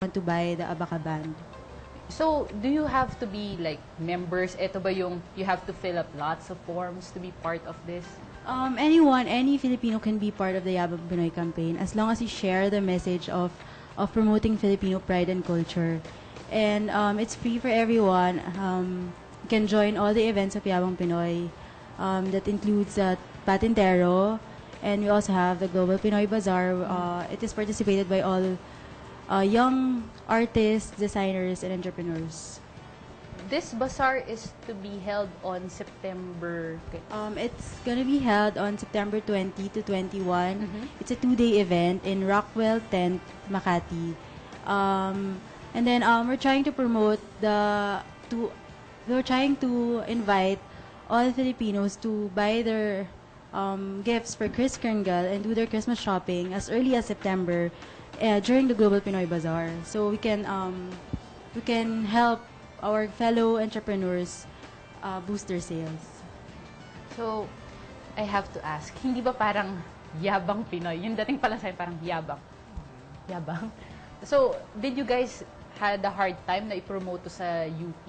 want to buy the Abaca band. So, do you have to be like members? Ito ba yung you have to fill up lots of forms to be part of this? Any Filipino can be part of the Yabang Pinoy campaign as long as you share the message of promoting Filipino pride and culture. And it's free for everyone. You can join all the events of Yabang Pinoy. That includes Patintero, and we also have the Global Pinoy Bazaar. It is participated by all young artists, designers, and entrepreneurs. This bazaar is to be held on September. It's going to be held on September 20 to 21. It's a 2-day event in Rockwell Tent, Makati. And then we're trying to promote we're trying to invite all Filipinos to buy their gifts for Kris Kringle and do their Christmas shopping as early as September during the Global Pinoy Bazaar. So we can help our fellow entrepreneurs boost their sales. So, I have to ask, hindi ba parang Yabang Pinoy? Yung dating pala sa'yo parang yabang. Yabang. So, did you guys had a hard time na i-promote to sa UP?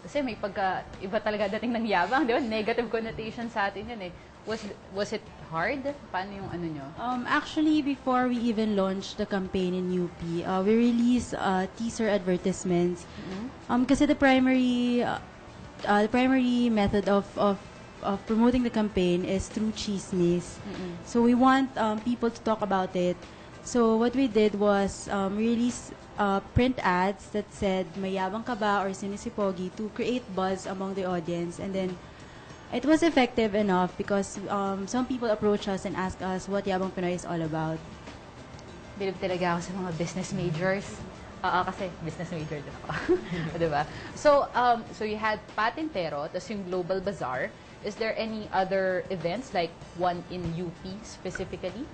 Kasi may iba talaga dating ng yabang, di ba? Negative connotation sa atin yan eh. Was it hard? Paano yung ano nyo? Actually, before we even launched the campaign in UP, we released teaser advertisements. Kasi the primary method of promoting the campaign is through chismis. So we want people to talk about it. So what we did was release print ads that said, "Mayabang ka ba?" or "Sino si Pogi?" to create buzz among the audience. And then it was effective enough because some people approach us and ask us what Yabang Pinoy is all about. Bilib talaga ako sa mga business majors. Kasi business major din ako. Diba? So, so you had Patintero, tapos yung Global Bazaar. Is there any other events, like one in UP specifically?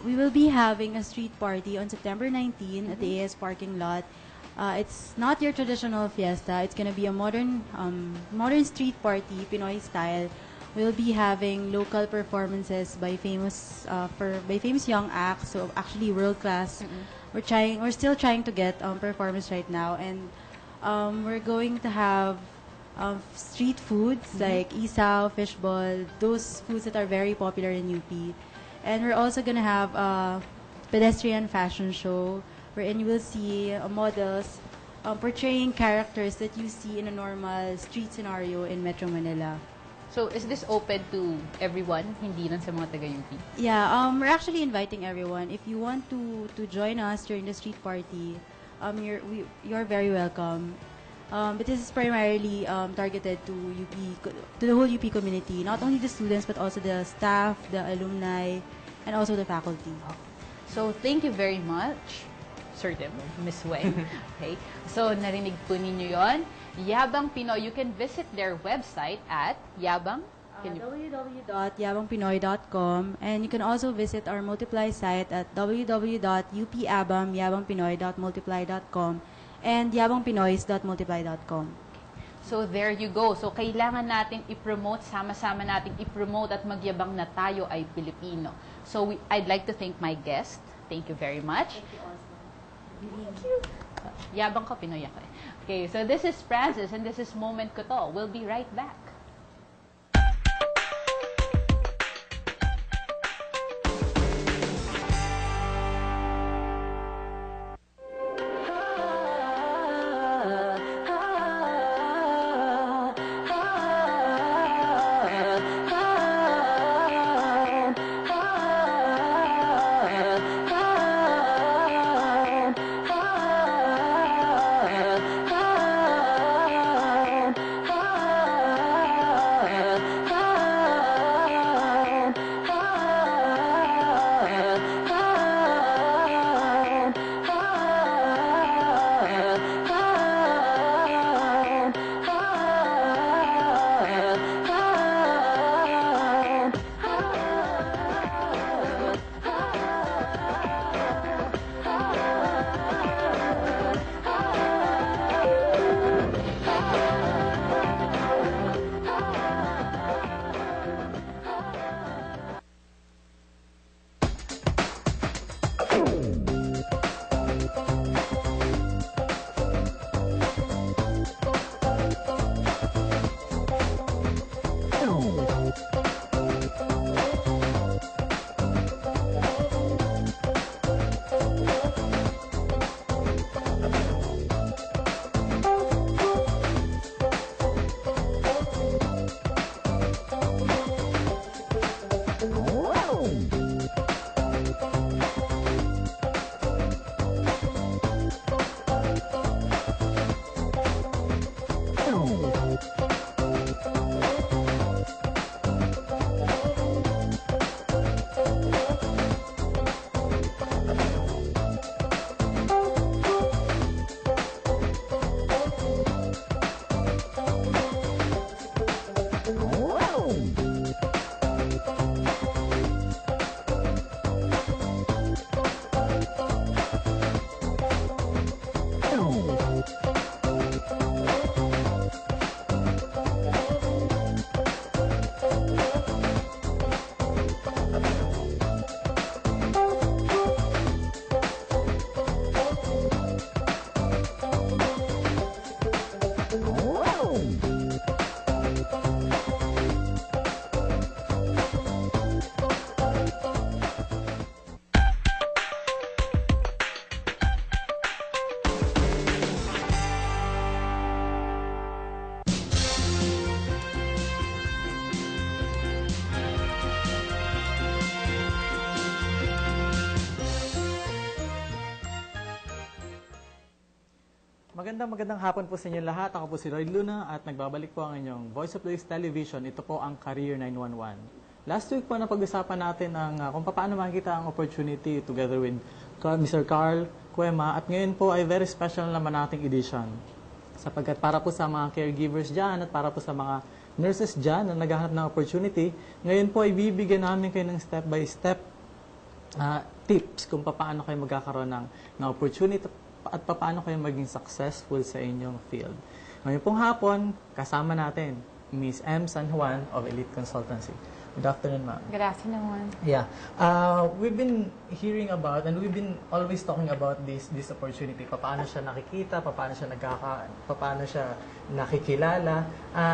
We will be having a street party on September 19 at the AS parking lot. It's not your traditional fiesta. It's gonna be a modern street party, Pinoy style. We'll be having local performances by famous young acts. So actually world class. We're still trying to get performance right now, and we're going to have street foods like isaw, fishball, those foods that are very popular in UP. And we're also gonna have a pedestrian fashion show wherein you will see models portraying characters that you see in a normal street scenario in Metro Manila. So, is this open to everyone, hindi lang sa mga taga-UP? Yeah, we're actually inviting everyone. If you want to join us during the street party, you're very welcome. But this is primarily targeted to the whole UP community, not only the students but also the staff, the alumni, and also the faculty. So, thank you very much, Sir Tim, Miss Wei. Okay. So, narinig po ninyo yon. Yabang Pinoy, you can visit their website at www.yabangpinoy.com, and you can also visit our Multiply site at www.upabam.yabangpinoy.multiply.com and yabangpinoys.multiply.com. So, there you go. So, kailangan natin i-promote, sama-sama natin i-promote at magyabang na tayo ay Pilipino. So, I'd like to thank my guest. Thank you very much. Thank you also. Thank you. Yabang ko, Pinoy ako eh. Okay, so this is Francis and this is Moment Ko To. We'll be right back. Magandang hapon po sa inyo lahat. Ako po si Roy Luna at nagbabalik po ang inyong Voice of the East Television. Ito po ang Career 911. Last week po napag-usapan natin ang kung paano makikita ang opportunity together with Mr. Carl Cuema. At ngayon po ay very special naman nating edition. Sapagkat para po sa mga caregivers dyan at para po sa mga nurses dyan na naghahanap ng opportunity, ngayon po ay bibigyan namin kayo ng step-by-step tips kung paano kayo magkakaroon ng opportunity at paano kayo maging successful sa inyong field. Ngayon pong hapon, kasama natin Ms. M. San Juan of Elite Consultancy. Good afternoon, ma'am. Good afternoon. Yeah. We've been hearing about and we've been always talking about this opportunity. Paano siya nakikita, paano siya nakikilala.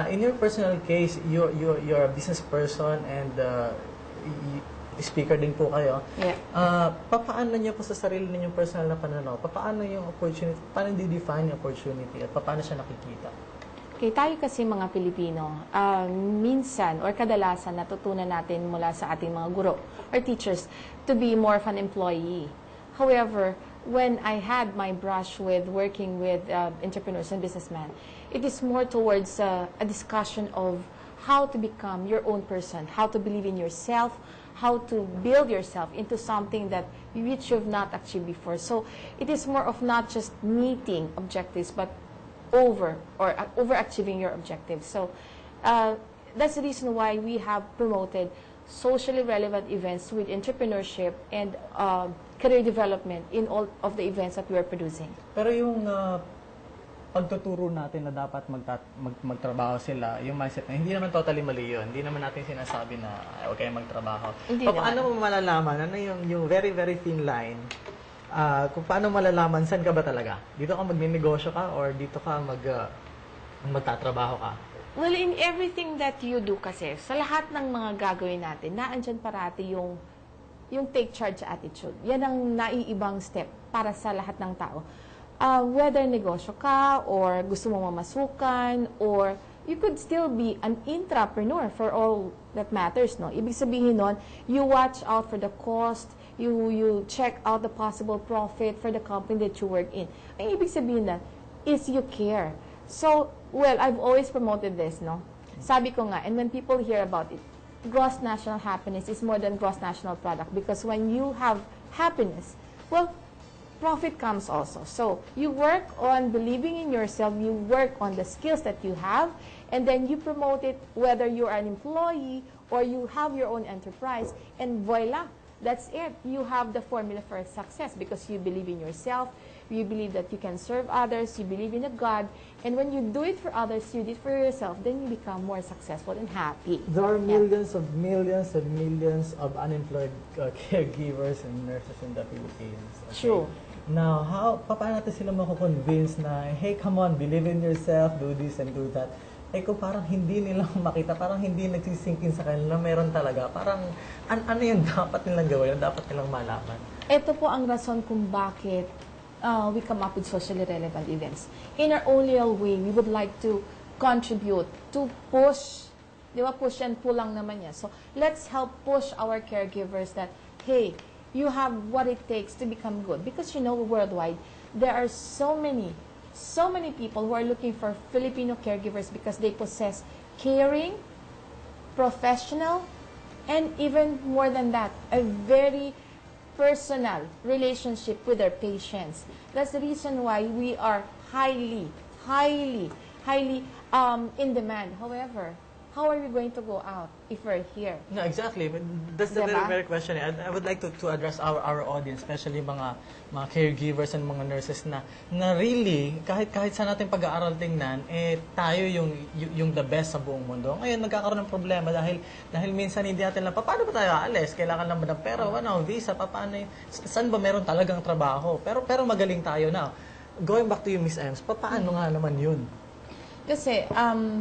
In your personal case, you're a business person and speaker din po kayo. Yeah. Paano niyo po sa sarili ninyong personal na pananaw? Paano yung opportunity? Paano di-define yung opportunity? At paano siya nakikita? Okay, tayo kasi mga Pilipino, minsan or kadalasan natutunan natin mula sa ating mga guro or teachers to be more of an employee. However, when I had my brush with working with entrepreneurs and businessmen, it is more towards a discussion of how to become your own person, how to believe in yourself, how to build yourself into something that which you've not achieved before. So it is more of not just meeting objectives, but overachieving your objectives. So that's the reason why we have promoted socially relevant events with entrepreneurship and career development in all of the events that we are producing. Pero yung pagtuturo natin na dapat magtrabaho sila, yung mindset na hindi naman totally mali yun. Hindi naman natin sinasabi na huwag kayong magtrabaho. Paano mo malalaman? Ano yung very, very thin line? Kung paano malalaman, saan ka ba talaga? Dito ka magninegosyo ka or dito ka magtatrabaho ka? Well, in everything that you do kasi, sa lahat ng mga gagawin natin, naandyan parati yung take charge attitude. Yan ang naiibang step para sa lahat ng tao. Whether negosyo ka, or gusto mo mamasukan, or you could still be an intrapreneur for all that matters, no? Ibig sabihin nun, you watch out for the cost, you check out the possible profit for the company that you work in. Ang ibig sabihin na is you care. So, well, I've always promoted this, no? Sabi ko nga, and when people hear about it, gross national happiness is more than gross national product, because when you have happiness, well, profit comes also. So you work on believing in yourself, you work on the skills that you have, and then you promote it whether you're an employee or you have your own enterprise, and voila, that's it. You have the formula for success because you believe in yourself, you believe that you can serve others, you believe in a God, and when you do it for others, you do it for yourself, then you become more successful and happy. There are millions of unemployed caregivers and nurses in the Philippines. Okay? True. Now, paano natin sila mako-convince na, hey, come on, believe in yourself, do this and do that. Eh, kung parang hindi nilang makita, parang hindi nagsisinkin sa kanila na meron talaga, parang ano yung dapat nilang gawin, yung dapat nilang malaman? Ito po ang rason kung bakit we come up with socially relevant events. In our own little way, we would like to contribute, to push, di ba, push and pull lang naman yan. So, let's help push our caregivers that, hey, you have what it takes to become good. Because you know, worldwide, there are so many people who are looking for Filipino caregivers because they possess caring, professional, and even more than that, a very personal relationship with their patients. That's the reason why we are highly in demand. However, how are we going to go out if we're here? No, exactly. But that's the Diba? very question. I would like to address our audience, especially mga caregivers and mga nurses na really, kahit saan natin pag-aaral tingnan, tayo yung the best sa buong mundo. Ngayon, nagkakaroon ng problema dahil minsan hindi natin lang, paano ba tayo aalis? Kailangan lang ba ng pera? Visa? Paano? Saan ba meron talagang trabaho? Pero magaling tayo na. Going back to you, Miss Ems, paano nga naman yun? Kasi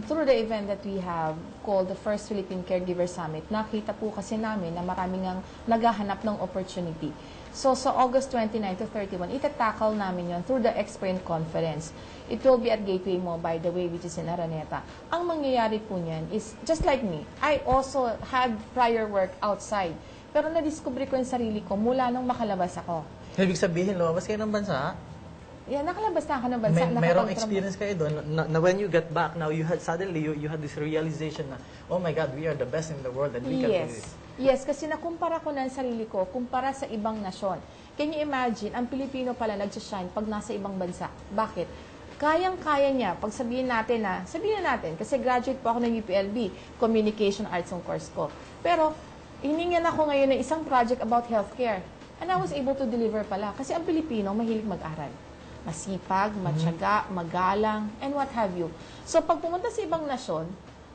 through the event that we have called the First Philippine Caregiver Summit, nakita po kasi namin na maraming ang naghahanap ng opportunity. So sa August 29 to 31, itatackle namin yon through the Experience Conference. It will be at Gateway Mall, by the way, which is in Araneta. Ang mangyayari po niyan is, just like me, I also had prior work outside. Pero na-discover ko yung sarili ko mula nung makalabas ako. Ibig sabihin, lumabas kayo ng bansa, Yeah, nakalabas na ako ng bansa. Merong experience kayo doon na when you get back, now you had this realization na, oh my God, we are the best in the world and we can do this. Yes, kasi nakumpara ko na ang sarili ko kumpara sa ibang nasyon. Can you imagine, ang Pilipino pala nag-shine pag nasa ibang bansa. Bakit? Kayang-kaya niya, pag sabihin natin, kasi graduate po ako ng UPLB, Communication Arts ang course ko. Pero, hiningan ako ngayon ng isang project about healthcare. And I was able to deliver pala. Kasi ang Pilipino, mahilig mag-aral. Masipag, matyaga, magalang, and what have you. So, pag pumunta sa ibang nasyon,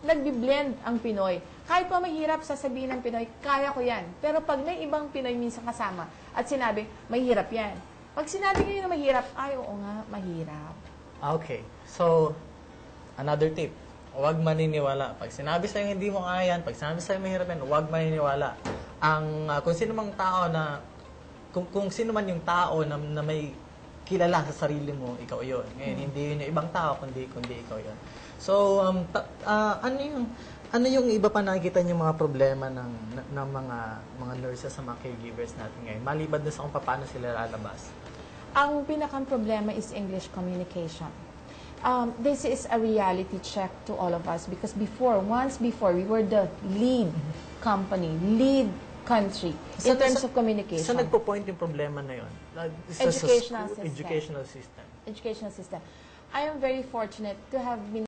nagbi-blend ang Pinoy. Kahit pa mahirap, sasabihin ng Pinoy, kaya ko yan. Pero pag may ibang Pinoy minsan kasama at sinabi, mahirap yan. Pag sinabi nyo na mahirap, ay, oo nga, mahirap. Okay. So, another tip. Huwag maniniwala. Pag sinabi sa'yo hindi mo kaya yan, pag sinabi sa'yo mahirap yan, huwag maniniwala. Kung sino mang tao na, kung sino man yung tao na may kilala sa sarili mo, ikaw yun. Ngayon, hindi yun yung ibang tao, kundi ikaw yun. So, ano yung iba pa nakikita niyo mga problema ng mga nurses sa mga caregivers natin ngayon? Maliban doon sa kung paano sila lalabas. Ang pinakang problema is English communication. This is a reality check to all of us because once before, we were the lead company, lead country in terms of communication. Saan nagpo-point yung problema na yun? Educational system. Educational system. Educational system. I am very fortunate to have been